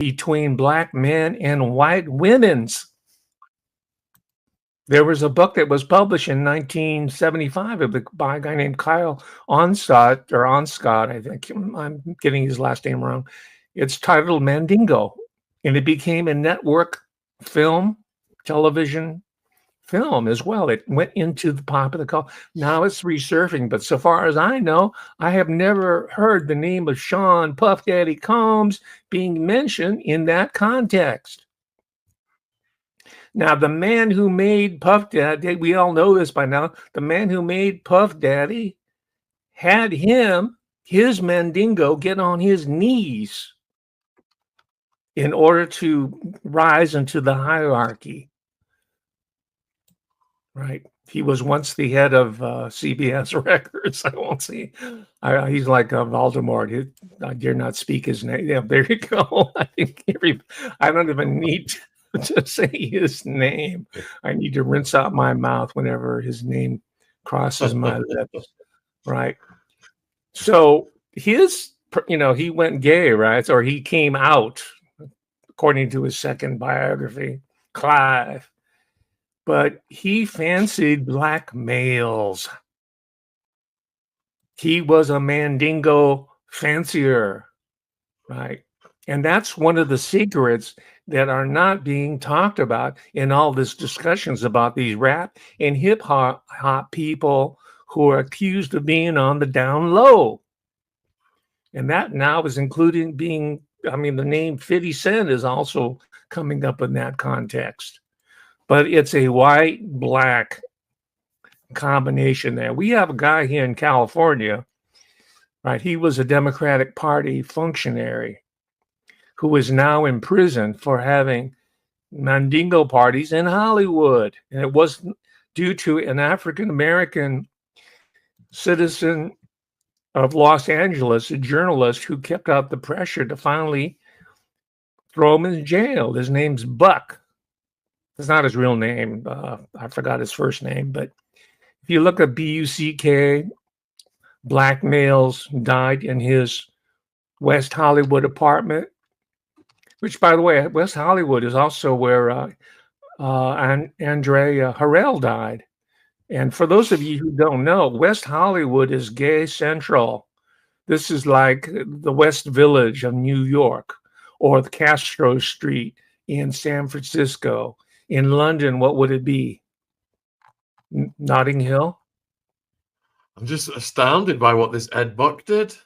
between black men and white women's. There was a book that was published in 1975 by a guy named Kyle Onscott, I think. I'm getting his last name wrong. It's titled Mandingo, and it became a network television film as well. It went into the popular culture. Now it's resurfacing, but so far as I know, I have never heard the name of Sean Puff Daddy Combs being mentioned in that context. Now, the man who made Puff Daddy, we all know this by now, the man who made Puff Daddy had his Mandingo, get on his knees in order to rise into the hierarchy. Right. He was once the head of CBS Records. I won't see. He's like Voldemort. I dare not speak his name. Yeah, there you go. I think I don't even need to say his name. I need to rinse out my mouth whenever his name crosses my lips. Right. So he went gay, right? Or he came out, according to his second biography, Clive. But he fancied black males. He was a Mandingo fancier, right? And that's one of the secrets that are not being talked about in all these discussions about these rap and hip hop people who are accused of being on the down low. And that now is including the name 50 Cent is also coming up in that context. But it's a white-black combination there. We have a guy here in California, right? He was a Democratic Party functionary who is now in prison for having Mandingo parties in Hollywood. And it was due to an African-American citizen of Los Angeles, a journalist who kept out the pressure to finally throw him in jail. His name's Buck. It's not his real name. I forgot his first name. But if you look at BUCK, black males died in his West Hollywood apartment, which, by the way, West Hollywood is also where Andrea Harrell died. And for those of you who don't know, West Hollywood is gay central. This is like the West Village of New York or the Castro Street in San Francisco. In London, what would it be? Notting Hill? I'm just astounded by what this Ed Buck did.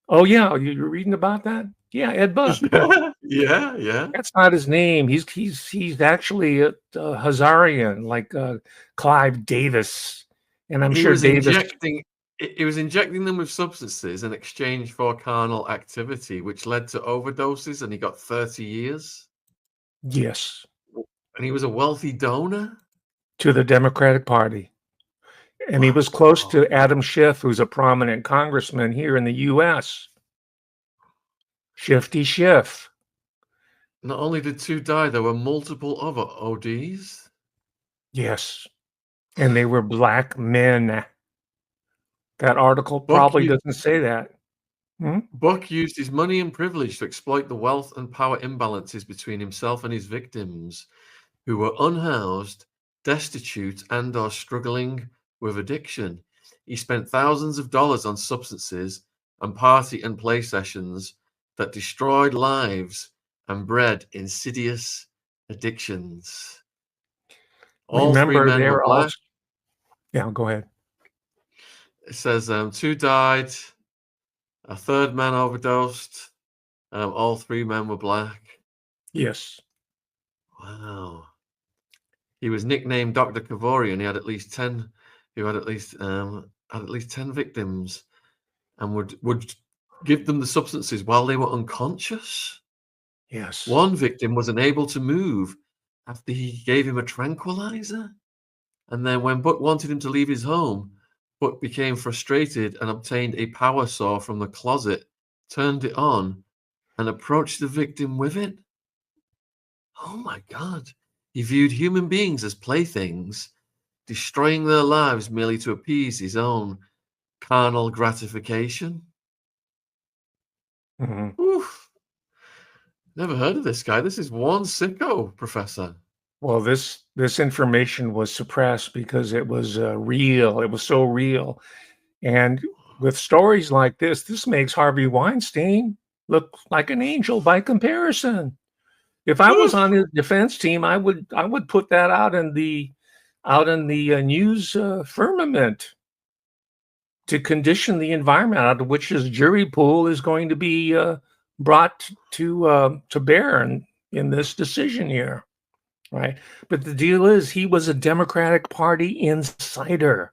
Oh, yeah. You're reading about that? Yeah, Ed Buck. yeah. That's not his name. He's actually a Hazarian, like Clive Davis. And I'm sure Davis... He was injecting them with substances in exchange for carnal activity, which led to overdoses, and he got 30 years. Yes. And he was a wealthy donor? To the Democratic Party. And he was close to Adam Schiff, who's a prominent congressman here in the U.S. Shifty Schiff. Not only did 2 die, there were multiple other ODs. Yes. And they were black men. That article probably doesn't say that. Buck used his money and privilege to exploit the wealth and power imbalances between himself and his victims, who were unhoused, destitute, and or struggling with addiction. He spent thousands of dollars on substances and party and play sessions that destroyed lives and bred insidious addictions. Remember, they were all... Yeah, go ahead. It says 2 died, a 3rd man overdosed, all 3 men were black. Yes. Wow. He was nicknamed Dr. Kavori, and he had at least 10 victims, and would give them the substances while they were unconscious. Yes. One victim was unable to move after he gave him a tranquilizer. And then when Buck wanted him to leave his home, Buck became frustrated and obtained a power saw from the closet, turned it on, and approached the victim with it. Oh my God. He viewed human beings as playthings, destroying their lives merely to appease his own carnal gratification. Mm-hmm. Oof. Never heard of this guy. This is one sicko, Professor. Well, this information was suppressed because it was real. It was so real. And with stories like this makes Harvey Weinstein look like an angel by comparison. If I was on his defense team, I would put that out in the news firmament to condition the environment out of which his jury pool is going to be brought to bear in this decision here, right? But the deal is, he was a Democratic Party insider,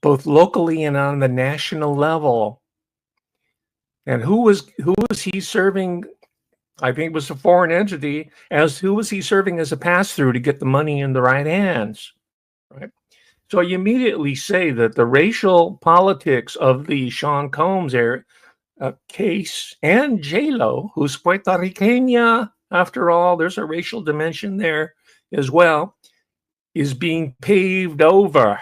both locally and on the national level. And who was he serving? I think it was a foreign entity. Who was he serving as a pass-through to get the money in the right hands, right? So you immediately say that the racial politics of the Sean Combs case, and J-Lo, who's Puerto Rican, after all, there's a racial dimension there as well, is being paved over,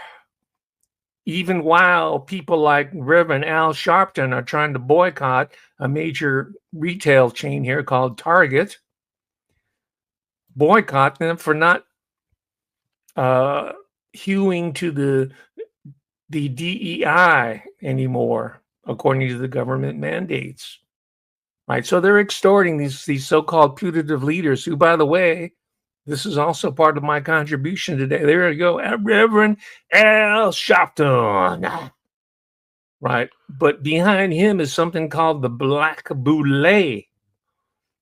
even while people like Reverend Al Sharpton are trying to boycott a major retail chain here called Target, boycott them for not hewing to the DEI anymore, according to the government mandates. Right, so they're extorting these so-called putative leaders, who, by the way, this is also part of my contribution today. There you go, Reverend Al Sharpton. Right, but behind him is something called the Black Boule,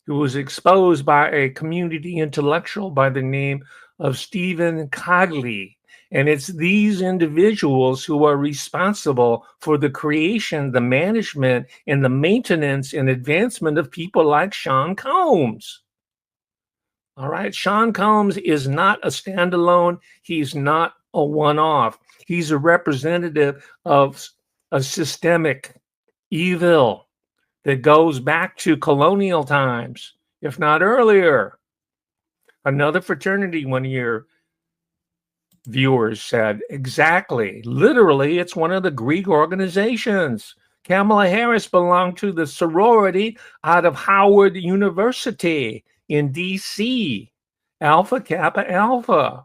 who was exposed by a community intellectual by the name of Stephen Cogley. And it's these individuals who are responsible for the creation, the management, and the maintenance and advancement of people like Sean Combs. All right, Sean Combs is not a standalone. He's not a one-off. He's a representative of a systemic evil that goes back to colonial times, if not earlier. Another fraternity, one of your viewers said, exactly. Literally, it's one of the Greek organizations. Kamala Harris belonged to the sorority out of Howard University in D.C., Alpha Kappa Alpha.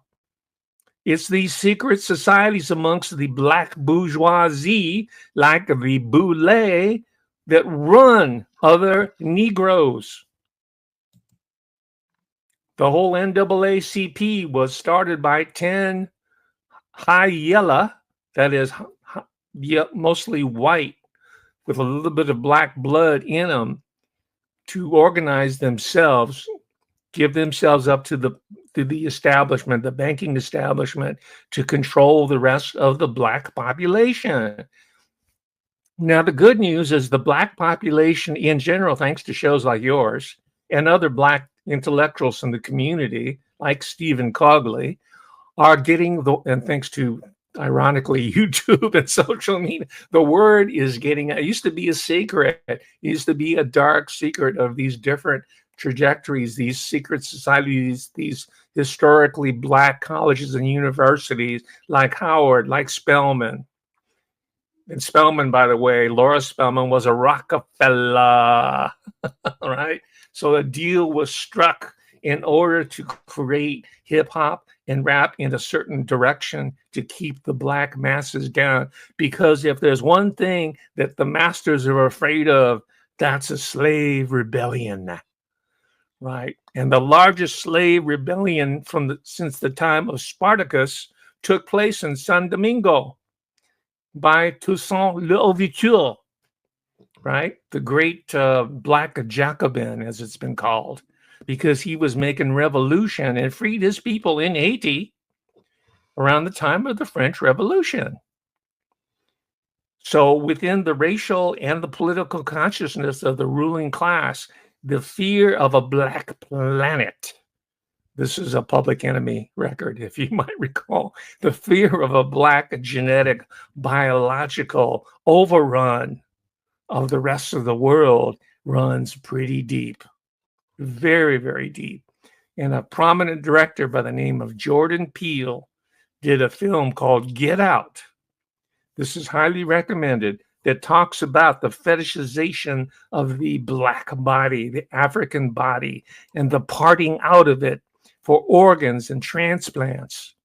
It's these secret societies amongst the black bourgeoisie, like the BOULÉ, that run other Negroes. The whole NAACP was started by 10 high yellow, that is mostly white, with a little bit of black blood in them, to organize themselves, give themselves up to the establishment, the banking establishment, to control the rest of the black population. Now, the good news is the black population in general, thanks to shows like yours and other black intellectuals in the community, like Stephen Cogley, are getting and thanks to, ironically, YouTube and social media, the word is getting, it used to be a secret. It used to be a dark secret of these different trajectories, these secret societies, these historically black colleges and universities like Howard, like Spelman. And Spelman, by the way, Laura Spelman was a Rockefeller, all right? So a deal was struck in order to create hip hop and rap in a certain direction to keep the black masses down. Because if there's one thing that the masters are afraid of, that's a slave rebellion, right? And the largest slave rebellion since the time of Spartacus took place in San Domingo by Toussaint L'Ouverture, right? The great black Jacobin, as it's been called, because he was making revolution and freed his people in Haiti around the time of the French Revolution. So within the racial and the political consciousness of the ruling class, the fear of a black planet, this is a Public Enemy record, if you might recall, the fear of a black genetic biological overrun of the rest of the world runs pretty deep, very, very deep. And a prominent director by the name of Jordan Peele did a film called Get Out. This is highly recommended, that talks about the fetishization of the black body, the African body, and the parting out of it for organs and transplants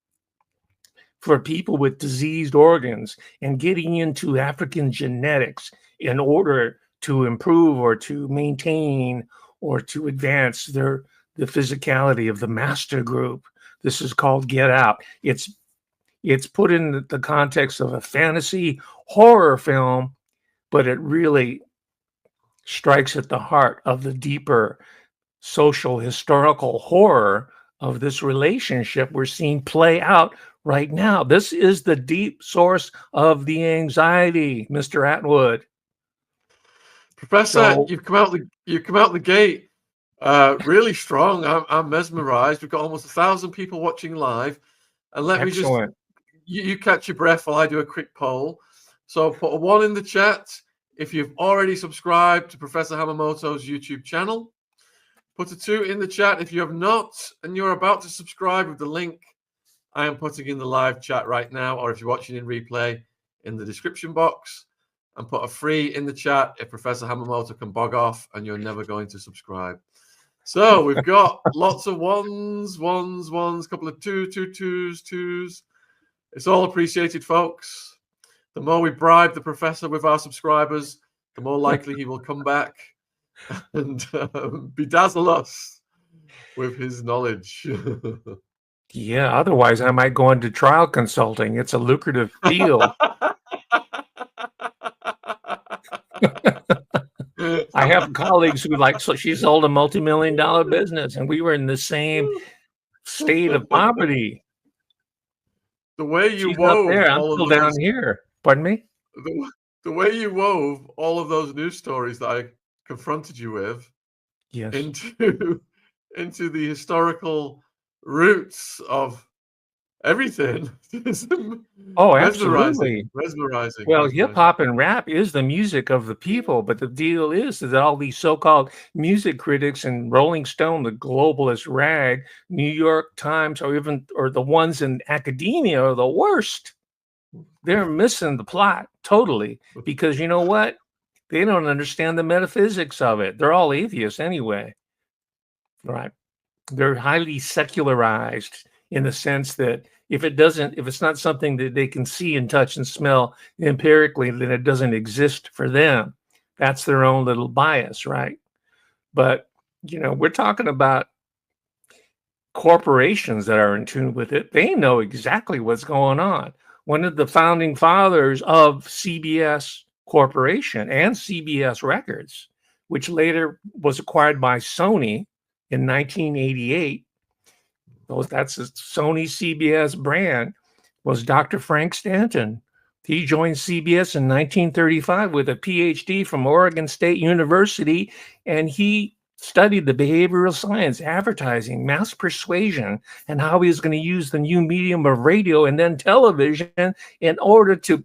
for people with diseased organs, and getting into African genetics in order to improve or to maintain or to advance the physicality of the master group. This is called Get Out. It's put in the context of a fantasy horror film, but it really strikes at the heart of the deeper social historical horror of this relationship we're seeing play out right now. This is the deep source of the anxiety, Mr. Atwood. Professor, you've come out the gate really strong. I'm mesmerized. We've got almost 1,000 people watching live, and let me just you catch your breath while I do a quick poll. So put a 1 in the chat if you've already subscribed to Professor Hamamoto's YouTube channel. Put a 2 in the chat if you have not and you're about to subscribe with the link I am putting in the live chat right now, or if you're watching in replay, in the description box. And put a 3 in the chat if Professor Hamamoto can bog off and you're never going to subscribe. So we've got lots of ones, couple of twos. It's all appreciated, folks. The more we bribe the professor with our subscribers, the more likely he will come back and bedazzle us with his knowledge. Yeah, otherwise I might go into trial consulting. It's a lucrative field. I have colleagues who so she sold a multi-million-dollar business and we were in the same state of poverty. The way you She's wove up there, I'm all still of those, down here. Pardon me? The way you wove all of those news stories that I confronted you with, yes, into the historical roots of everything. Oh, absolutely. Mesmerizing. Well, hip hop and rap is the music of the people, but the deal is that all these so-called music critics and Rolling Stone, the globalist rag, New York Times, or the ones in academia are the worst. They're missing the plot totally, because you know what? They don't understand the metaphysics of it. They're all atheists anyway, right? They're highly secularized in the sense that if it's not something that they can see and touch and smell empirically, then it doesn't exist for them. That's their own little bias, right? But, we're talking about corporations that are in tune with it. They know exactly what's going on. One of the founding fathers of CBS Corporation and CBS Records, which later was acquired by Sony in 1988, that's a Sony CBS brand, was Dr. Frank Stanton. He joined CBS in 1935 with a PhD from Oregon State University, and he studied the behavioral science, advertising, mass persuasion, and how he was going to use the new medium of radio and then television in order to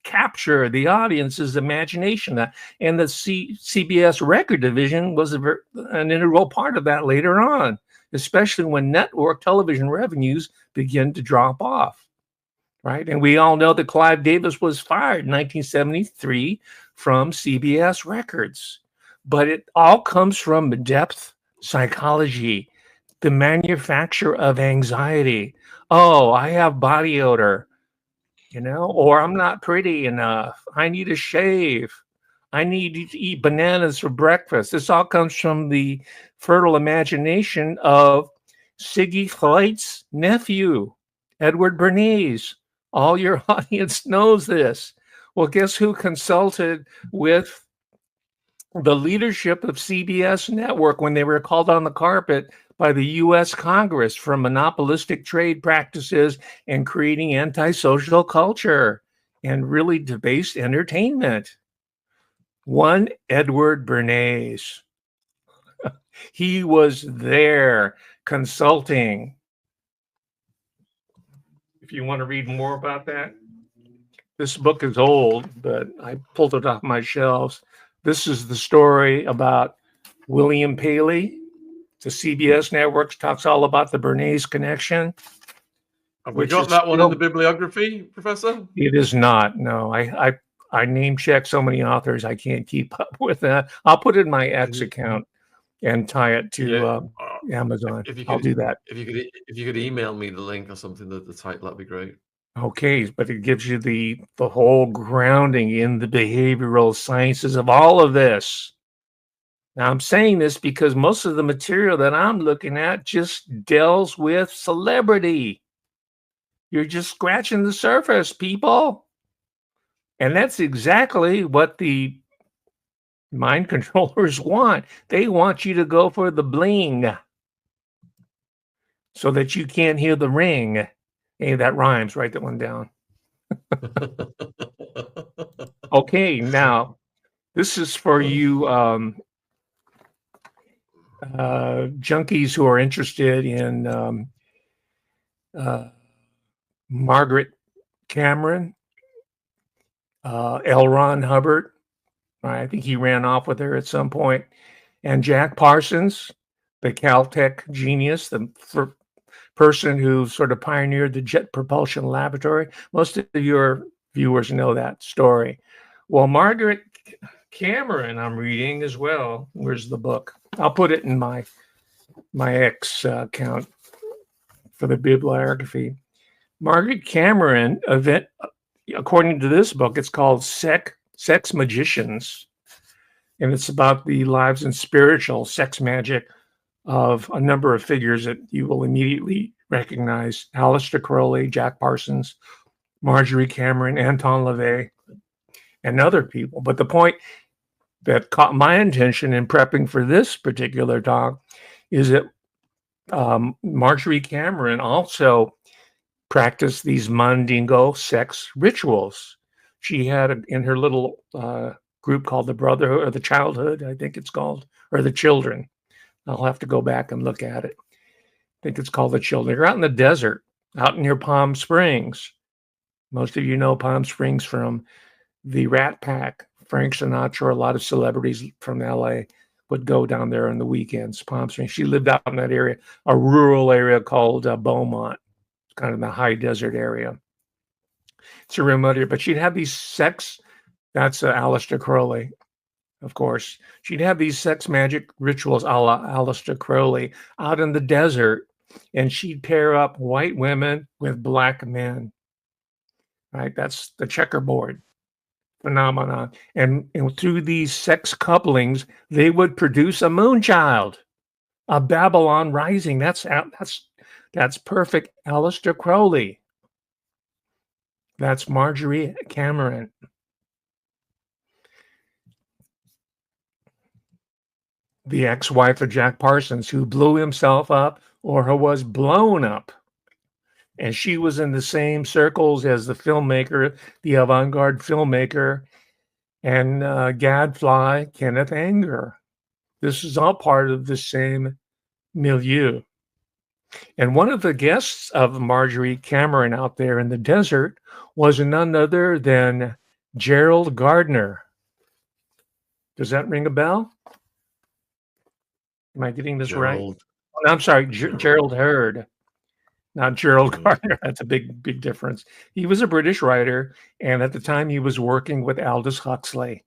capture the audience's imagination. And the CBS record division was an integral part of that later on, especially when network television revenues begin to drop off, right? And we all know that Clive Davis was fired in 1973 from CBS Records. But it all comes from depth psychology, the manufacture of anxiety. Oh, I have body odor, or I'm not pretty enough. I need a shave. I need to eat bananas for breakfast. This all comes from the fertile imagination of Siggy Flight's nephew, Edward Bernays. All your audience knows this. Well, guess who consulted with the leadership of CBS Network when they were called on the carpet by the U.S. Congress for monopolistic trade practices and creating antisocial culture and really debased entertainment? One Edward Bernays. He was there consulting. If you want to read more about that, this book is old, but I pulled it off my shelves. This is the story about William Paley. The CBS Network talks all about the Bernays connection. Have we got that one in the bibliography, Professor? It is not. No, I I name check so many authors, I can't keep up with that. I'll put it in my X account and tie it to Amazon. If you I'll could, do that. if you could email me the link or something, the title, that'd be great. Okay, but it gives you the whole grounding in the behavioral sciences of all of this. Now, I'm saying this because most of the material that I'm looking at just deals with celebrity. You're just scratching the surface, people. And that's exactly what the mind controllers want. They want you to go for the bling so that you can't hear the ring. Hey, that rhymes. Write that one down. Okay, now this is for you junkies who are interested in Margaret Cameron, L. Ron Hubbard. I think he ran off with her at some point. And Jack Parsons, the Caltech genius, the person who sort of pioneered the Jet Propulsion Laboratory. Most of your viewers know that story. Well, Margaret Cameron, I'm reading as well. Where's the book? I'll put it in my X account for the bibliography. Margaret Cameron event, according to this book, it's called Sex Magicians, and it's about the lives and spiritual sex magic of a number of figures that you will immediately recognize: Aleister Crowley, Jack Parsons, Marjorie Cameron, Anton LaVey, and other people. But the point that caught my attention in prepping for this particular talk is that Marjorie Cameron also practiced these Mandingo sex rituals. She had in her little group called the Brotherhood, or the Childhood, I think it's called, or the Children. I'll have to go back and look at it. I think it's called the Children. They're out in the desert, out near Palm Springs. Most of you know Palm Springs from the Rat Pack. Frank Sinatra, a lot of celebrities from LA would go down there on the weekends. Palm Springs. She lived out in that area, a rural area called Beaumont, kind of the high desert area. It's a remote area, but she'd have these sex. That's Aleister Crowley, of course. She'd have these sex magic rituals a la Aleister Crowley out in the desert, and she'd pair up white women with black men. Right? That's the checkerboard phenomenon. And through these sex couplings, they would produce a moon child, a Babylon rising. That's perfect Aleister Crowley. That's Marjorie Cameron. The ex-wife of Jack Parsons, who blew himself up or who was blown up. And she was in the same circles as the filmmaker, the avant-garde filmmaker, and gadfly Kenneth Anger. This is all part of the same milieu. And one of the guests of Marjorie Cameron out there in the desert was none other than Gerald Gardner. Does that ring a bell? Am I getting this right? Oh, I'm sorry, Gerald Hurd, not Gerald Gardner. That's a big difference. He was a British writer, and at the time he was working with Aldous Huxley.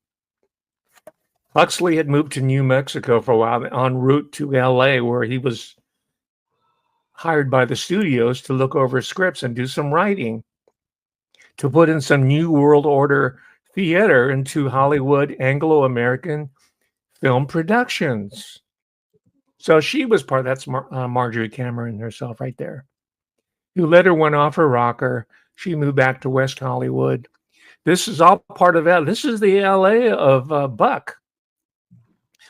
Huxley had moved to New Mexico for a while, en route to LA, where he was hired by the studios to look over scripts and do some writing to put in some New World Order theater into Hollywood Anglo-American film productions. So she was part, that's Marjorie Cameron herself right there, who later went off her rocker. She moved back to West Hollywood. This is all part of that. This is the LA of Buck,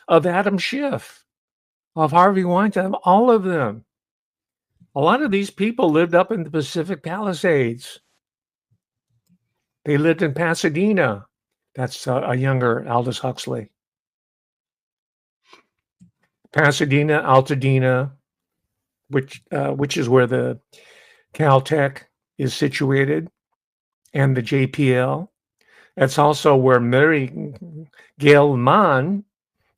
of Adam Schiff, of Harvey Weinstein, all of them. A lot of these people lived up in the Pacific Palisades. They lived in Pasadena. That's a younger Aldous Huxley. Pasadena, Altadena, which is where the Caltech is situated, and the JPL. That's also where Murray Gell-Mann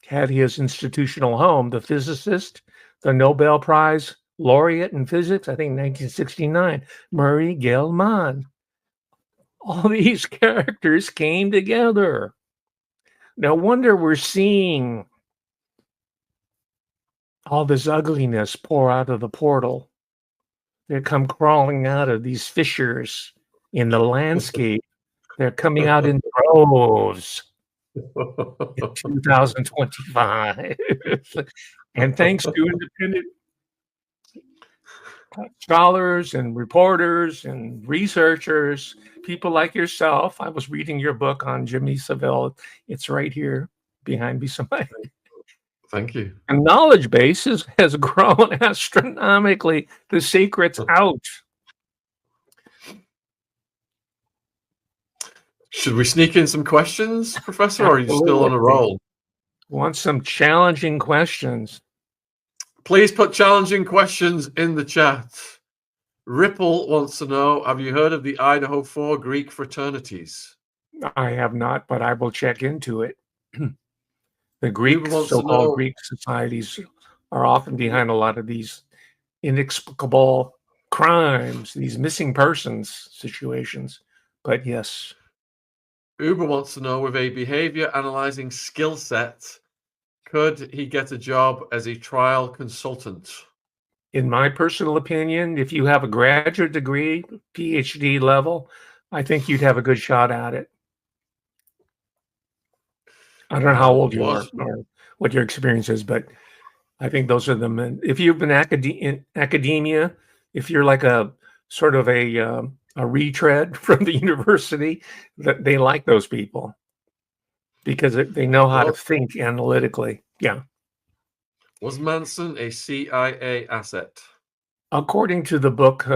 had his institutional home, the physicist, the Nobel Prize laureate in physics, I think 1969, Murray Gell-Mann. all these characters came together. No wonder we're seeing all this ugliness pour out of the portal. They come crawling out of these fissures in the landscape. They're coming out in droves in 2025. And thanks to independent scholars and reporters and researchers, people like yourself. I was reading your book on Jimi Savile. It's right here behind me. Thank you. The knowledge base has grown astronomically. The secret's out. Should we sneak in some questions, Professor, or are you still on a roll? Want some challenging questions? Please put challenging questions in the chat. Ripple wants to know, have you heard of the Idaho 4 Greek fraternities? I have not, but I will check into it. The Greek, so-called Greek societies are often behind a lot of these inexplicable crimes, these missing persons situations. But yes. Uber wants to know, with a behavior analyzing skill set, could he get a job as a trial consultant? In my personal opinion, if you have a graduate degree, PhD level, I think you'd have a good shot at it. I don't know how old you are or what your experience is, but I think those are the men. If you've been in academia, if you're like a sort of a retread from the university, that they like those people because they know how to think analytically. Yeah. Was Manson a CIA asset? According to the book